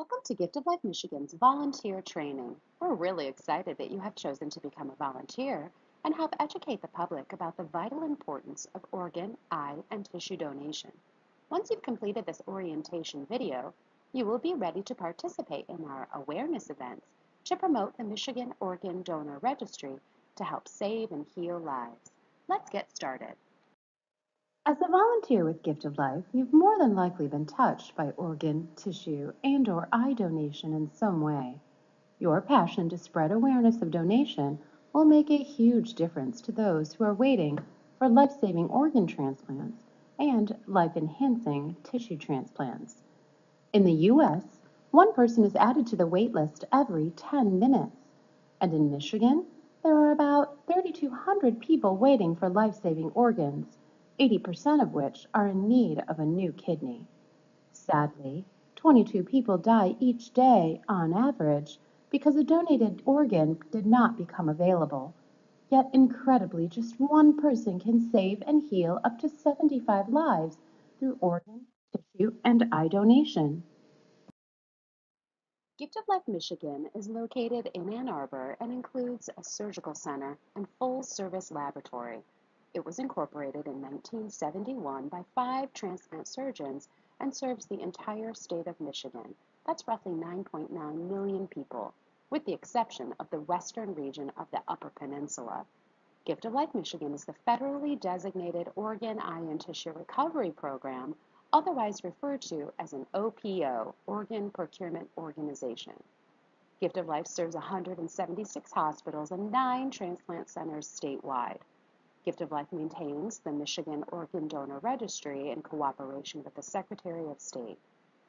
Welcome to Gift of Life Michigan's volunteer training. We're really excited that you have chosen to become a volunteer and help educate the public about the vital importance of organ, eye, and tissue donation. Once you've completed this orientation video, you will be ready to participate in our awareness events to promote the Michigan Organ Donor Registry to help save and heal lives. Let's get started. As a volunteer with Gift of Life, you've more than likely been touched by organ, tissue, and/or eye donation in some way. Your passion to spread awareness of donation will make a huge difference to those who are waiting for life-saving organ transplants and life-enhancing tissue transplants. In the U.S., one person is added to the wait list every 10 minutes, and in Michigan, there are about 3,200 people waiting for life-saving organs, 80% of which are in need of a new kidney. Sadly, 22 people die each day, on average, because a donated organ did not become available. Yet incredibly, just one person can save and heal up to 75 lives through organ, tissue, and eye donation. Gift of Life Michigan is located in Ann Arbor and includes a surgical center and full-service laboratory. It was incorporated in 1971 by 5 transplant surgeons and serves the entire state of Michigan. That's roughly 9.9 million people, with the exception of the western region of the Upper Peninsula. Gift of Life Michigan is the federally designated Organ, Eye, and Tissue Recovery Program, otherwise referred to as an OPO, Organ Procurement Organization. Gift of Life serves 176 hospitals and 9 transplant centers statewide. Gift of Life maintains the Michigan Organ Donor Registry in cooperation with the Secretary of State.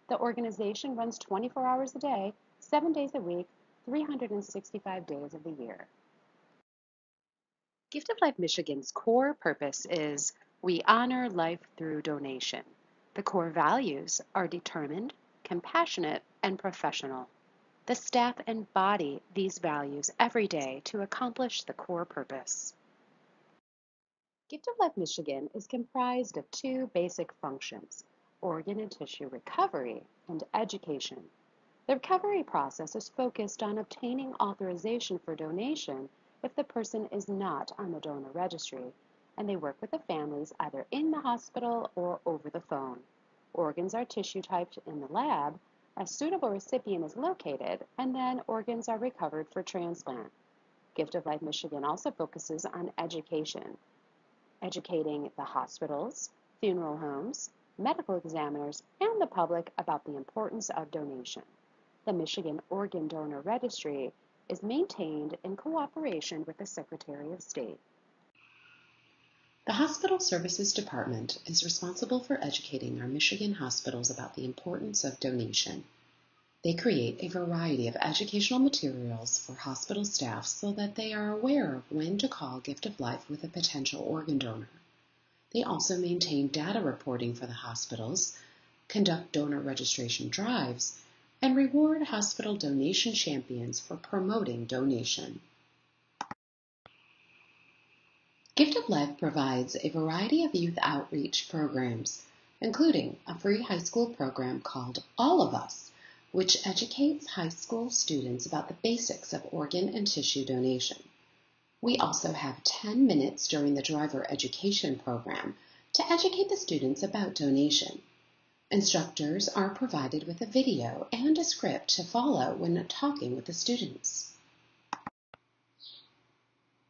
The organization runs 24 hours a day, 7 days a week, 365 days of the year. Gift of Life Michigan's core purpose is we honor life through donation. The core values are determined, compassionate, and professional. The staff embody these values every day to accomplish the core purpose. Gift of Life Michigan is comprised of 2 basic functions, organ and tissue recovery and education. The recovery process is focused on obtaining authorization for donation if the person is not on the donor registry, and they work with the families either in the hospital or over the phone. Organs are tissue typed in the lab, a suitable recipient is located, and then organs are recovered for transplant. Gift of Life Michigan also focuses on education, educating the hospitals, funeral homes, medical examiners, and the public about the importance of donation. The Michigan Organ Donor Registry is maintained in cooperation with the Secretary of State. The Hospital Services Department is responsible for educating our Michigan hospitals about the importance of donation. They create a variety of educational materials for hospital staff so that they are aware of when to call Gift of Life with a potential organ donor. They also maintain data reporting for the hospitals, conduct donor registration drives, and reward hospital donation champions for promoting donation. Gift of Life provides a variety of youth outreach programs, including a free high school program called All of Us, which educates high school students about the basics of organ and tissue donation. We also have 10 minutes during the driver education program to educate the students about donation. Instructors are provided with a video and a script to follow when talking with the students.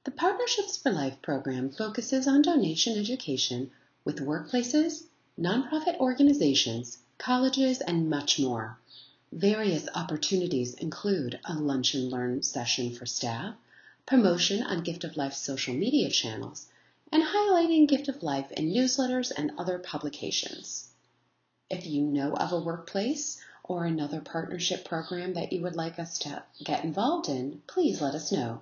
The Partnerships for Life program focuses on donation education with workplaces, nonprofit organizations, colleges, and much more. Various opportunities include a lunch and learn session for staff, promotion on Gift of Life's social media channels, and highlighting Gift of Life in newsletters and other publications. If you know of a workplace or another partnership program that you would like us to get involved in, please let us know.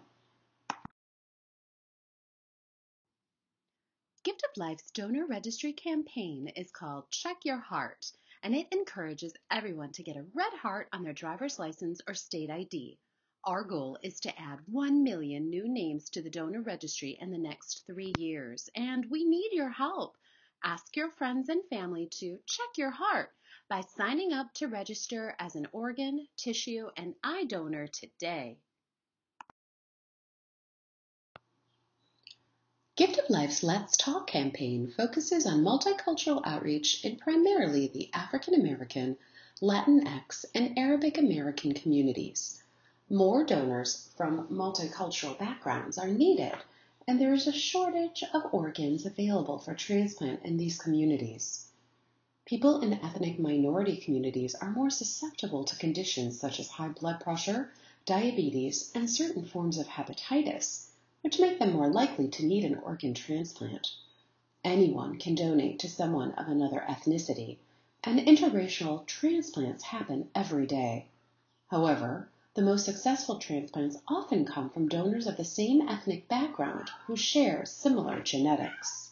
Gift of Life's donor registry campaign is called Check Your Heart, and it encourages everyone to get a red heart on their driver's license or state ID. Our goal is to add 1 million new names to the donor registry in the next 3 years, and we need your help. Ask your friends and family to check your heart by signing up to register as an organ, tissue, and eye donor today. Gift of Life's Let's Talk campaign focuses on multicultural outreach in primarily the African American, Latinx, and Arabic American communities. More donors from multicultural backgrounds are needed, and there is a shortage of organs available for transplant in these communities. People in ethnic minority communities are more susceptible to conditions such as high blood pressure, diabetes, and certain forms of hepatitis, which make them more likely to need an organ transplant. Anyone can donate to someone of another ethnicity, and interracial transplants happen every day. However, the most successful transplants often come from donors of the same ethnic background who share similar genetics.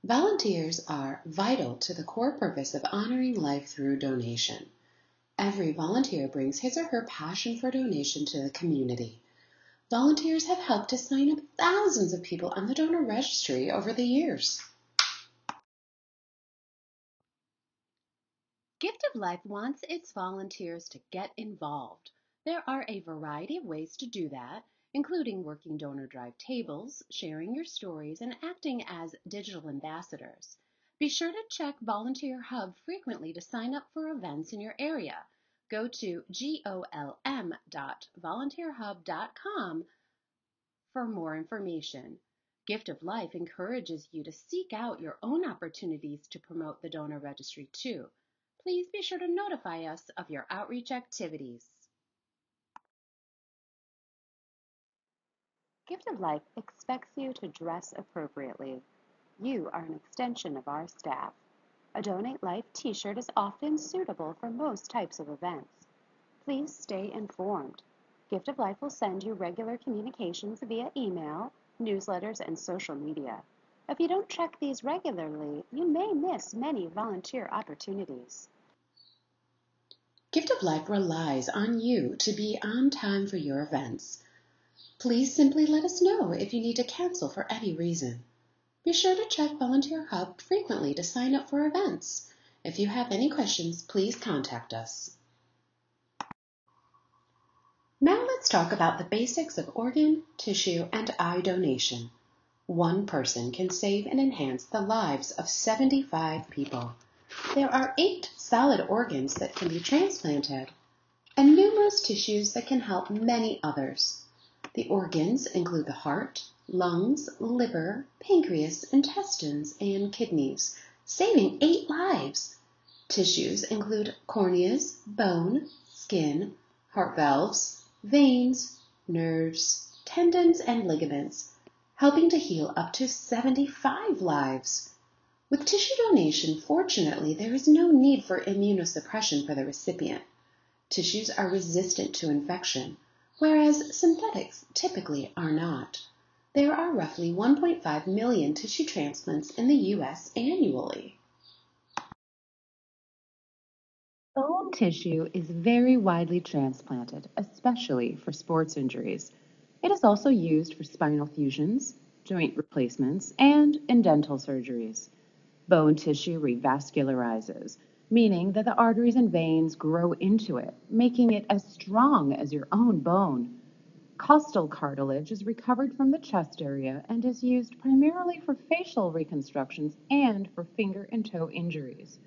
Volunteers are vital to the core purpose of honoring life through donation. Every volunteer brings his or her passion for donation to the community. Volunteers have helped to sign up thousands of people on the donor registry over the years. Gift of Life wants its volunteers to get involved. There are a variety of ways to do that, including working donor drive tables, sharing your stories, and acting as digital ambassadors. Be sure to check Volunteer Hub frequently to sign up for events in your area. Go to golm.volunteerhub.com for more information. Gift of Life encourages you to seek out your own opportunities to promote the donor registry too. Please be sure to notify us of your outreach activities. Gift of Life expects you to dress appropriately. You are an extension of our staff. A Donate Life t-shirt is often suitable for most types of events. Please stay informed. Gift of Life will send you regular communications via email, newsletters, and social media. If you don't check these regularly, you may miss many volunteer opportunities. Gift of Life relies on you to be on time for your events. Please simply let us know if you need to cancel for any reason. Be sure to check Volunteer Hub frequently to sign up for events. If you have any questions, please contact us. Now let's talk about the basics of organ, tissue, and eye donation. One person can save and enhance the lives of 75 people. There are 8 solid organs that can be transplanted, and numerous tissues that can help many others. The organs include the heart, lungs, liver, pancreas, intestines, and kidneys, saving 8 lives. Tissues include corneas, bone, skin, heart valves, veins, nerves, tendons, and ligaments, helping to heal up to 75 lives. With tissue donation, fortunately, there is no need for immunosuppression for the recipient. Tissues are resistant to infection, whereas synthetics typically are not. There are roughly 1.5 million tissue transplants in the U.S. annually. Bone tissue is very widely transplanted, especially for sports injuries. It is also used for spinal fusions, joint replacements, and in dental surgeries. Bone tissue revascularizes, meaning that the arteries and veins grow into it, making it as strong as your own bone. Costal cartilage is recovered from the chest area and is used primarily for facial reconstructions and for finger and toe injuries.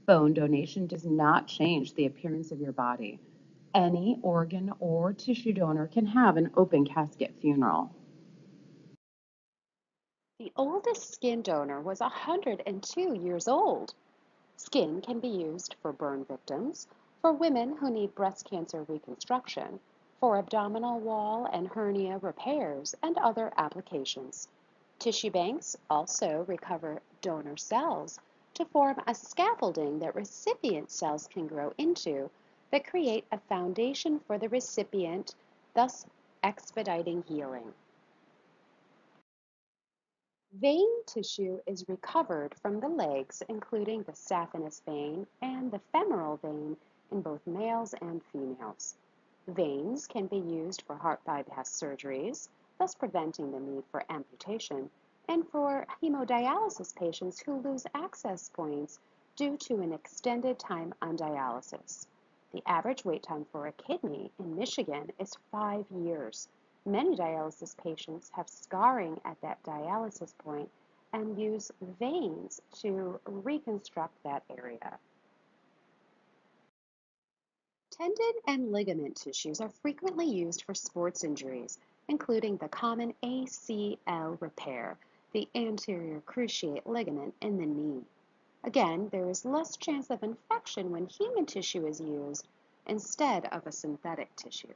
Bone donation does not change the appearance of your body. Any organ or tissue donor can have an open casket funeral. The oldest skin donor was 102 years old. Skin can be used for burn victims, for women who need breast cancer reconstruction, for abdominal wall and hernia repairs, and other applications. Tissue banks also recover donor cells to form a scaffolding that recipient cells can grow into that create a foundation for the recipient, thus expediting healing. Vein tissue is recovered from the legs, including the saphenous vein and the femoral vein in both males and females. Veins can be used for heart bypass surgeries, thus preventing the need for amputation, and for hemodialysis patients who lose access points due to an extended time on dialysis. The average wait time for a kidney in Michigan is 5 years. Many dialysis patients have scarring at that dialysis point and use veins to reconstruct that area. Tendon and ligament tissues are frequently used for sports injuries, including the common ACL repair, the anterior cruciate ligament in the knee. Again, there is less chance of infection when human tissue is used instead of a synthetic tissue.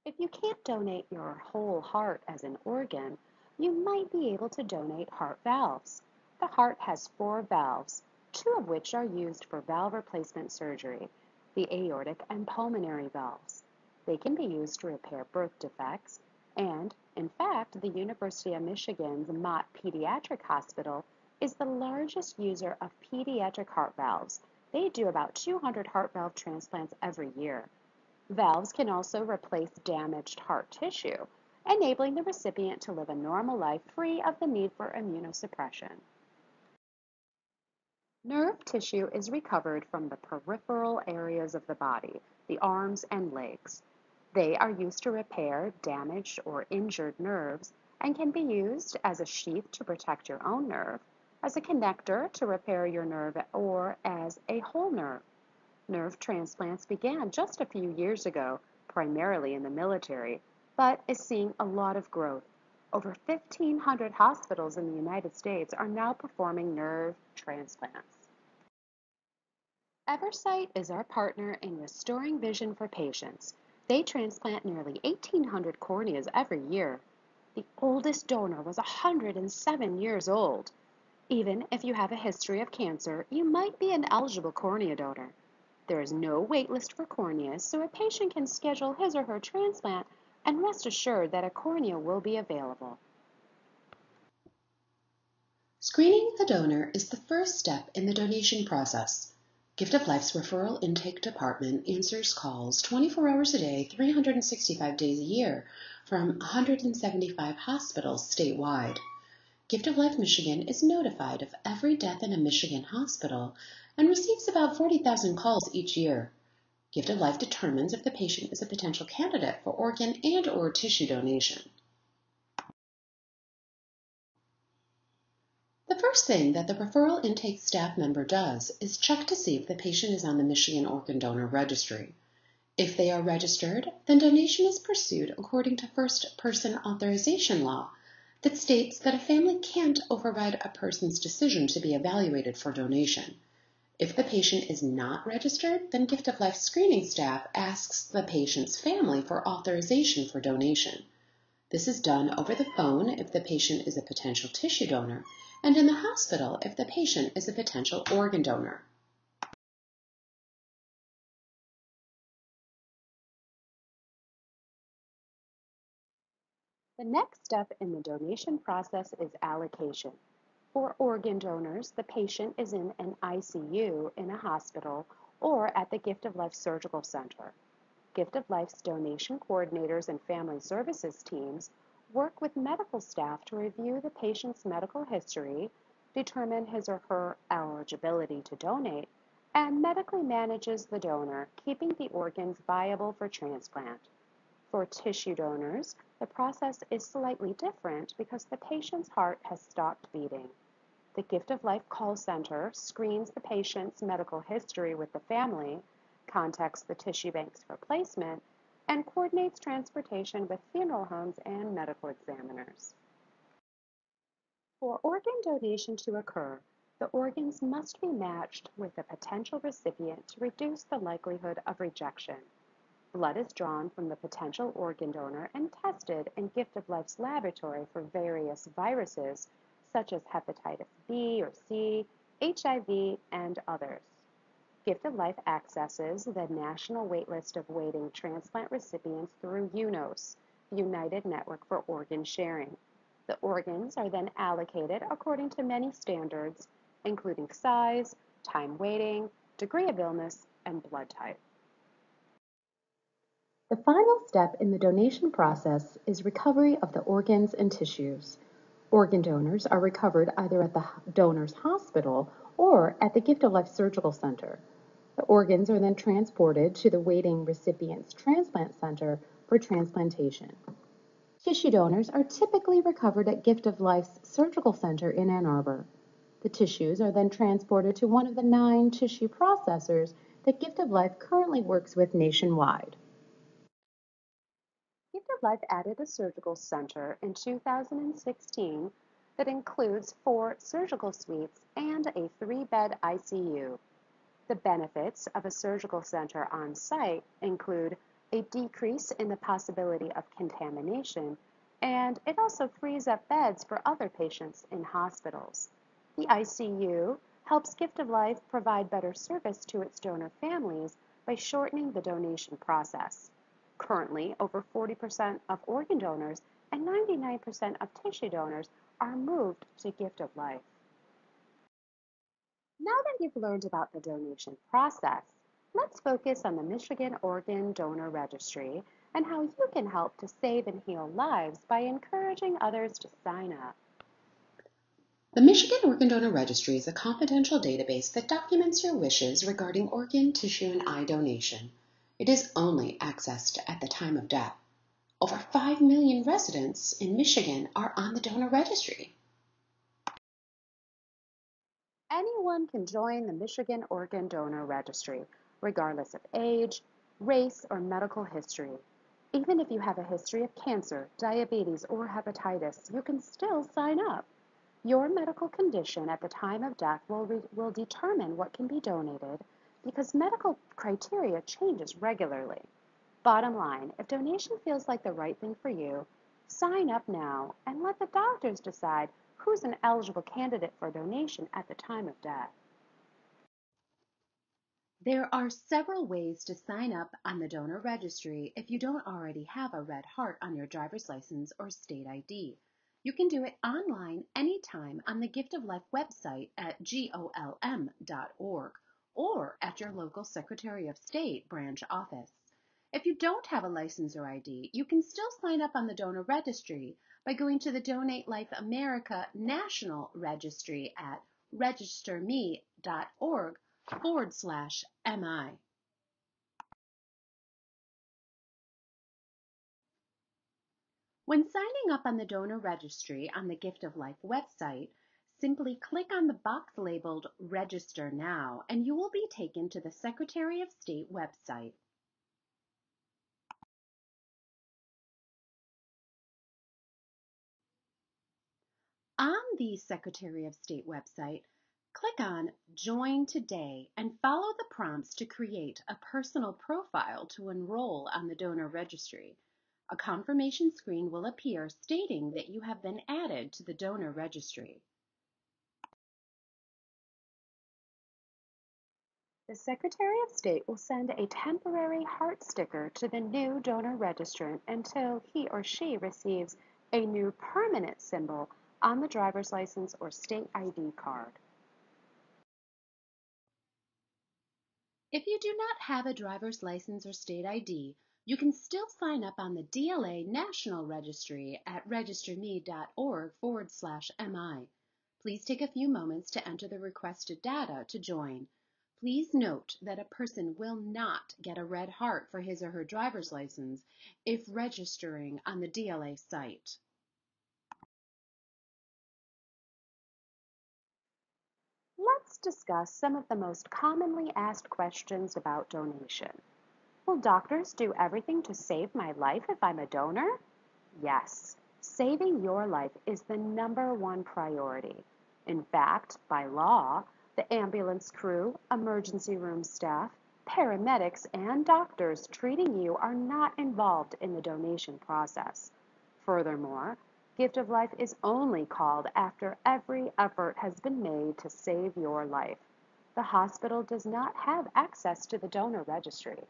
If you can't donate your whole heart as an organ, you might be able to donate heart valves. The heart has 4 valves, 2 of which are used for valve replacement surgery, the aortic and pulmonary valves. They can be used to repair birth defects, and, in fact, the University of Michigan's Mott Pediatric Hospital is the largest user of pediatric heart valves. They do about 200 heart valve transplants every year. Valves can also replace damaged heart tissue, enabling the recipient to live a normal life free of the need for immunosuppression. Nerve tissue is recovered from the peripheral areas of the body, the arms and legs. They are used to repair damaged or injured nerves and can be used as a sheath to protect your own nerve, as a connector to repair your nerve, or as a whole nerve. Nerve transplants began just a few years ago, primarily in the military, but is seeing a lot of growth. Over 1,500 hospitals in the United States are now performing nerve transplants. Eversight is our partner in restoring vision for patients. They transplant nearly 1,800 corneas every year. The oldest donor was 107 years old. Even if you have a history of cancer, you might be an eligible cornea donor. There is no wait list for corneas, so a patient can schedule his or her transplant and rest assured that a cornea will be available. Screening the donor is the first step in the donation process. Gift of Life's referral intake department answers calls 24 hours a day, 365 days a year from 175 hospitals statewide. Gift of Life Michigan is notified of every death in a Michigan hospital and receives about 40,000 calls each year. Gift of Life determines if the patient is a potential candidate for organ and/or tissue donation. The first thing that the referral intake staff member does is check to see if the patient is on the Michigan Organ Donor Registry. If they are registered, then donation is pursued according to first person authorization law that states that a family can't override a person's decision to be evaluated for donation. If the patient is not registered, then Gift of Life screening staff asks the patient's family for authorization for donation. This is done over the phone if the patient is a potential tissue donor, and in the hospital if the patient is a potential organ donor. The next step in the donation process is allocation. For organ donors, the patient is in an ICU in a hospital or at the Gift of Life Surgical Center. Gift of Life's donation coordinators and family services teams work with medical staff to review the patient's medical history, determine his or her eligibility to donate, and medically manages the donor, keeping the organs viable for transplant. For tissue donors, the process is slightly different because the patient's heart has stopped beating. The Gift of Life call center screens the patient's medical history with the family, contacts the tissue banks for placement, and coordinates transportation with funeral homes and medical examiners. For organ donation to occur, the organs must be matched with the potential recipient to reduce the likelihood of rejection. Blood is drawn from the potential organ donor and tested in Gift of Life's laboratory for various viruses such as hepatitis B or C, HIV, and others. Gift of Life accesses the national waitlist of waiting transplant recipients through UNOS, United Network for Organ Sharing. The organs are then allocated according to many standards, including size, time waiting, degree of illness, and blood type. The final step in the donation process is recovery of the organs and tissues. Organ donors are recovered either at the donor's hospital or at the Gift of Life Surgical Center. The organs are then transported to the waiting recipient's transplant center for transplantation. Tissue donors are typically recovered at Gift of Life's Surgical Center in Ann Arbor. The tissues are then transported to one of the 9 tissue processors that Gift of Life currently works with nationwide. Gift of Life added a surgical center in 2016 that includes 4 surgical suites and a 3-bed ICU. The benefits of a surgical center on site include a decrease in the possibility of contamination, and it also frees up beds for other patients in hospitals. The ICU helps Gift of Life provide better service to its donor families by shortening the donation process. Currently, over 40% of organ donors and 99% of tissue donors are moved to Gift of Life. Now that you've learned about the donation process, let's focus on the Michigan Organ Donor Registry and how you can help to save and heal lives by encouraging others to sign up. The Michigan Organ Donor Registry is a confidential database that documents your wishes regarding organ, tissue, and eye donation. It is only accessed at the time of death. Over 5 million residents in Michigan are on the donor registry. Anyone can join the Michigan Organ Donor Registry, regardless of age, race, or medical history. Even if you have a history of cancer, diabetes, or hepatitis, you can still sign up. Your medical condition at the time of death will determine what can be donated because medical criteria changes regularly. Bottom line, if donation feels like the right thing for you, sign up now and let the doctors decide who's an eligible candidate for donation at the time of death. There are several ways to sign up on the donor registry if you don't already have a red heart on your driver's license or state ID. You can do it online anytime on the Gift of Life website at golm.org or at your local Secretary of State branch office. If you don't have a license or ID, you can still sign up on the donor registry by going to the Donate Life America National Registry at registerme.org/MI. When signing up on the donor registry on the Gift of Life website, simply click on the box labeled Register Now and you will be taken to the Secretary of State website. On the Secretary of State website, click on Join Today and follow the prompts to create a personal profile to enroll on the donor registry. A confirmation screen will appear stating that you have been added to the donor registry. The Secretary of State will send a temporary heart sticker to the new donor registrant until he or she receives a new permanent symbol on the driver's license or state ID card. If you do not have a driver's license or state ID, you can still sign up on the DLA National Registry at registerme.org/MI. Please take a few moments to enter the requested data to join. Please note that a person will not get a red heart for his or her driver's license if registering on the DLA site. Let's discuss some of the most commonly asked questions about donation. Will doctors do everything to save my life if I'm a donor? Yes, saving your life is the #1 priority. In fact, by law, the ambulance crew, emergency room staff, paramedics, and doctors treating you are not involved in the donation process. Furthermore, Gift of Life is only called after every effort has been made to save your life. The hospital does not have access to the donor registry.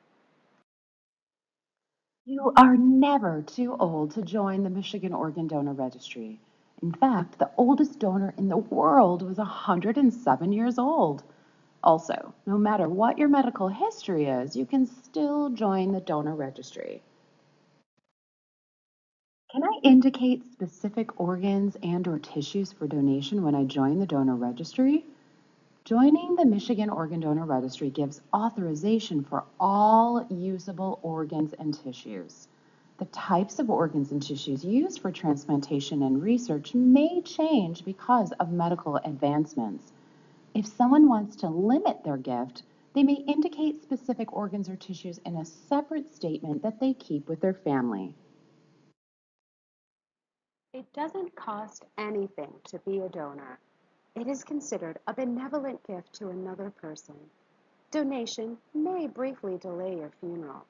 You are never too old to join the Michigan Organ Donor Registry. In fact, the oldest donor in the world was 107 years old. Also, no matter what your medical history is, you can still join the donor registry. Can I indicate specific organs and/or tissues for donation when I join the donor registry? Joining the Michigan Organ Donor Registry gives authorization for all usable organs and tissues. The types of organs and tissues used for transplantation and research may change because of medical advancements. If someone wants to limit their gift, they may indicate specific organs or tissues in a separate statement that they keep with their family. It doesn't cost anything to be a donor. It is considered a benevolent gift to another person. Donation may briefly delay your funeral.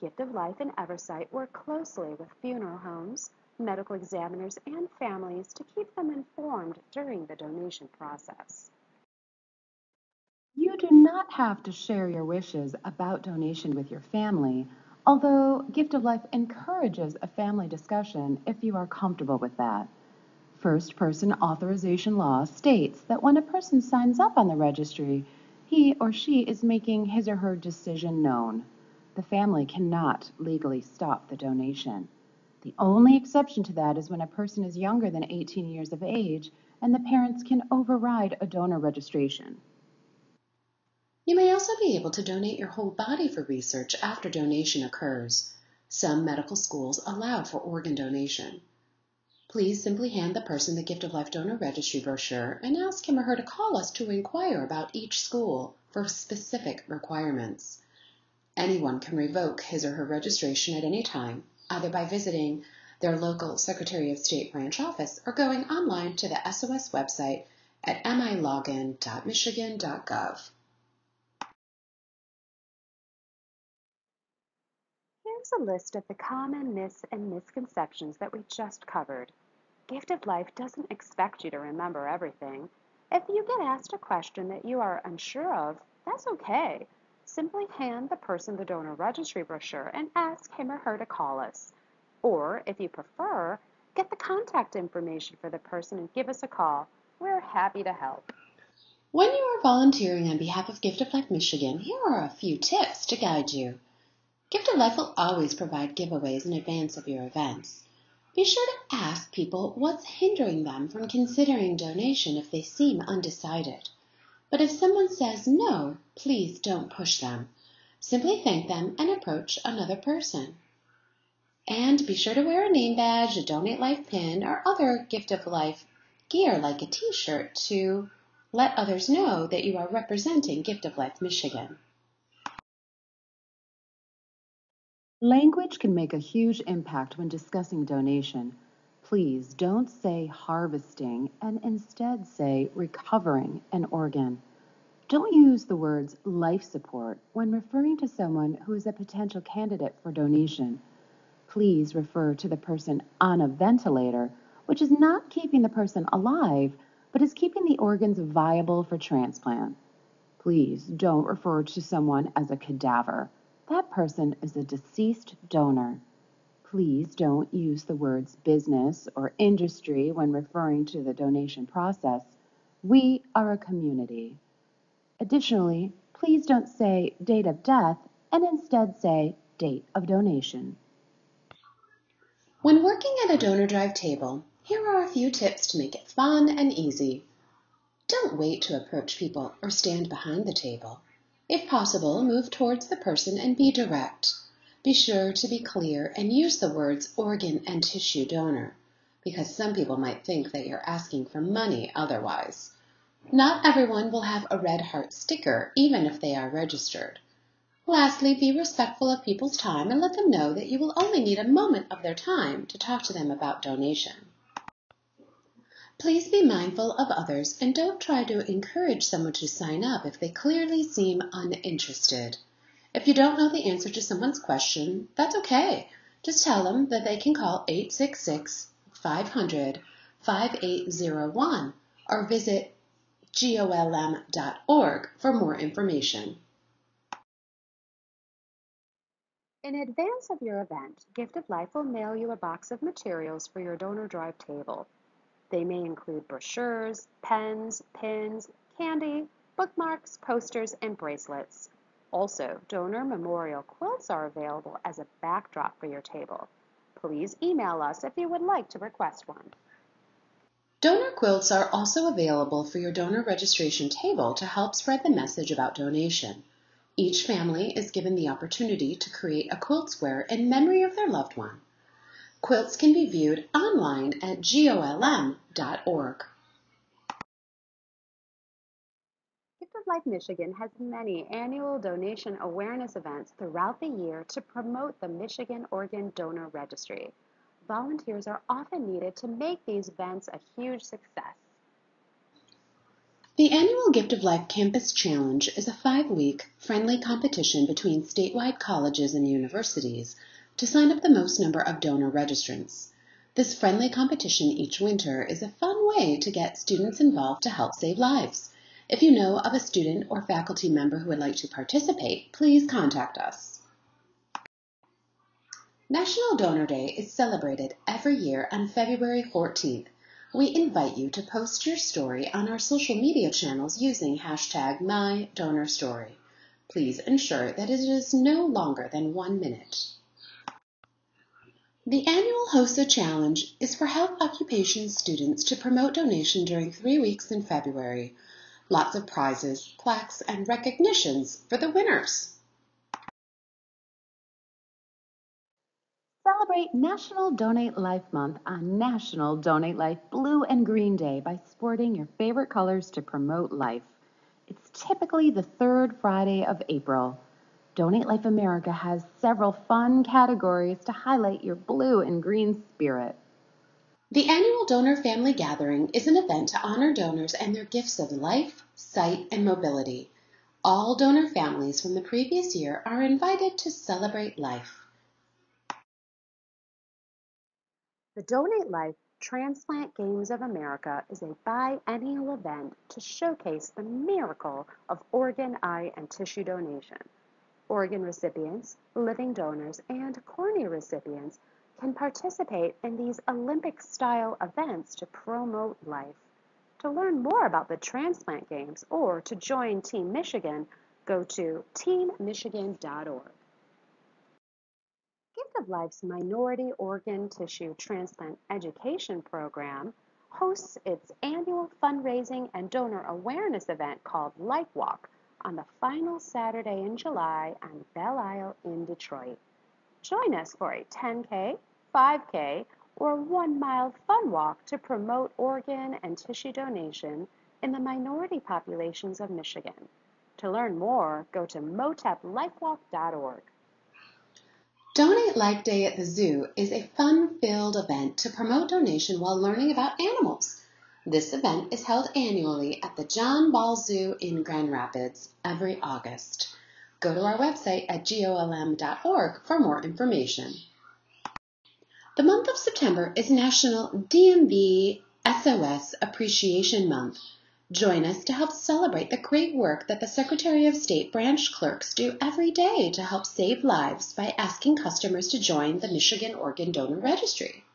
Gift of Life and Eversight work closely with funeral homes, medical examiners, and families to keep them informed during the donation process. You do not have to share your wishes about donation with your family, although Gift of Life encourages a family discussion if you are comfortable with that. First person authorization law states that when a person signs up on the registry, he or she is making his or her decision known. The family cannot legally stop the donation. The only exception to that is when a person is younger than 18 years of age and the parents can override a donor registration. You may also be able to donate your whole body for research after donation occurs. Some medical schools allow for organ donation. Please simply hand the person the Gift of Life Donor Registry brochure and ask him or her to call us to inquire about each school for specific requirements. Anyone can revoke his or her registration at any time, either by visiting their local Secretary of State branch office or going online to the SOS website at milogin.michigan.gov. Here's a list of the common myths and misconceptions that we just covered. Gift of Life doesn't expect you to remember everything. If you get asked a question that you are unsure of, that's okay. Simply hand the person the donor registry brochure and ask him or her to call us. Or, if you prefer, get the contact information for the person and give us a call. We're happy to help. When you are volunteering on behalf of Gift of Life Michigan, here are a few tips to guide you. Gift of Life will always provide giveaways in advance of your events. Be sure to ask people what's hindering them from considering donation if they seem undecided. But if someone says no, please don't push them. Simply thank them and approach another person. And be sure to wear a name badge, a Donate Life pin, or other Gift of Life gear like a t-shirt to let others know that you are representing Gift of Life Michigan. Language can make a huge impact when discussing donation. Please don't say harvesting and instead say recovering an organ. Don't use the words life support when referring to someone who is a potential candidate for donation. Please refer to the person on a ventilator, which is not keeping the person alive, but is keeping the organs viable for transplant. Please don't refer to someone as a cadaver. That person is a deceased donor. Please don't use the words business or industry when referring to the donation process. We are a community. Additionally, please don't say date of death and instead say date of donation. When working at a donor drive table, here are a few tips to make it fun and easy. Don't wait to approach people or stand behind the table. If possible, move towards the person and be direct. Be sure to be clear and use the words organ and tissue donor, because some people might think that you're asking for money otherwise. Not everyone will have a red heart sticker, even if they are registered. Lastly, be respectful of people's time and let them know that you will only need a moment of their time to talk to them about donation. Please be mindful of others and don't try to encourage someone to sign up if they clearly seem uninterested. If you don't know the answer to someone's question, that's okay. Just tell them that they can call 866-500-5801 or visit golm.org for more information. In advance of your event, Gift of Life will mail you a box of materials for your donor drive table. They may include brochures, pens, pins, candy, bookmarks, posters, and bracelets. Also, donor memorial quilts are available as a backdrop for your table. Please email us if you would like to request one. Donor quilts are also available for your donor registration table to help spread the message about donation. Each family is given the opportunity to create a quilt square in memory of their loved one. Quilts can be viewed online at golm.org. Gift of Life Michigan has many annual donation awareness events throughout the year to promote the Michigan Organ Donor Registry. Volunteers are often needed to make these events a huge success. The annual Gift of Life Campus Challenge is a 5-week friendly competition between statewide colleges and universities to sign up the most number of donor registrants. This friendly competition each winter is a fun way to get students involved to help save lives. If you know of a student or faculty member who would like to participate, please contact us. National Donor Day is celebrated every year on February 14th. We invite you to post your story on our social media channels using hashtag #MyDonorStory. Please ensure that it is no longer than 1 minute. The annual HOSA Challenge is for health occupation students to promote donation during 3 weeks in February. Lots of prizes, plaques, and recognitions for the winners. Celebrate National Donate Life Month on National Donate Life Blue and Green Day by sporting your favorite colors to promote life. It's typically the third Friday of April. Donate Life America has several fun categories to highlight your blue and green spirit. The annual Donor Family Gathering is an event to honor donors and their gifts of life, sight, and mobility. All donor families from the previous year are invited to celebrate life. The Donate Life Transplant Games of America is a biennial event to showcase the miracle of organ, eye, and tissue donation. Organ recipients, living donors, and cornea recipients can participate in these Olympic-style events to promote life. To learn more about the Transplant Games or to join Team Michigan, go to teammichigan.org. Gift of Life's Minority Organ Tissue Transplant Education Program hosts its annual fundraising and donor awareness event called Life Walk on the final Saturday in July on Belle Isle in Detroit. Join us for a 10K, 5K, or 1-mile fun walk to promote organ and tissue donation in the minority populations of Michigan. To learn more, go to moteplifewalk.org. Donate Life Day at the Zoo is a fun-filled event to promote donation while learning about animals. This event is held annually at the John Ball Zoo in Grand Rapids every August. Go to our website at golm.org for more information. The month of September is National DMV SOS Appreciation Month. Join us to help celebrate the great work that the Secretary of State branch clerks do every day to help save lives by asking customers to join the Michigan Organ Donor Registry.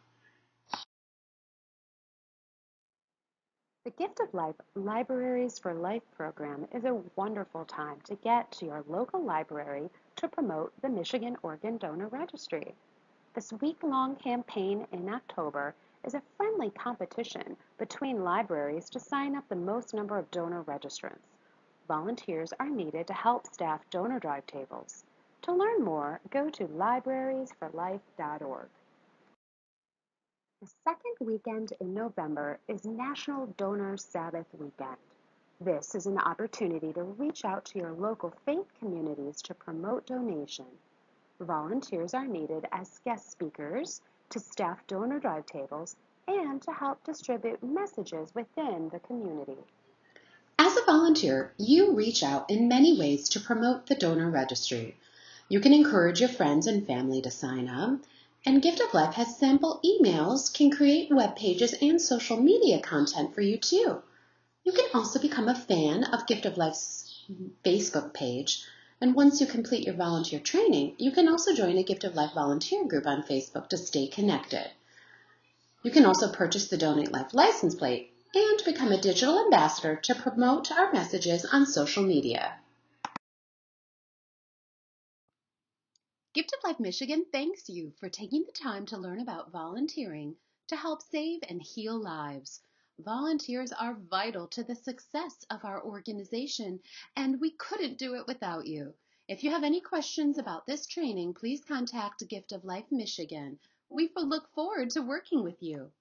The Gift of Life Libraries for Life program is a wonderful time to get to your local library to promote the Michigan Organ Donor Registry. This week-long campaign in October is a friendly competition between libraries to sign up the most number of donor registrants. Volunteers are needed to help staff donor drive tables. To learn more, go to librariesforlife.org. The second weekend in November is National Donor Sabbath Weekend. This is an opportunity to reach out to your local faith communities to promote donation. Volunteers are needed as guest speakers, to staff donor drive tables, and to help distribute messages within the community. As a volunteer, you reach out in many ways to promote the donor registry. You can encourage your friends and family to sign up, and Gift of Life has sample emails, can create web pages and social media content for you too. You can also become a fan of Gift of Life's Facebook page, and once you complete your volunteer training, you can also join a Gift of Life volunteer group on Facebook to stay connected. You can also purchase the Donate Life license plate and become a digital ambassador to promote our messages on social media. Gift of Life Michigan thanks you for taking the time to learn about volunteering to help save and heal lives. Volunteers are vital to the success of our organization, and we couldn't do it without you. If you have any questions about this training, please contact Gift of Life Michigan. We look forward to working with you.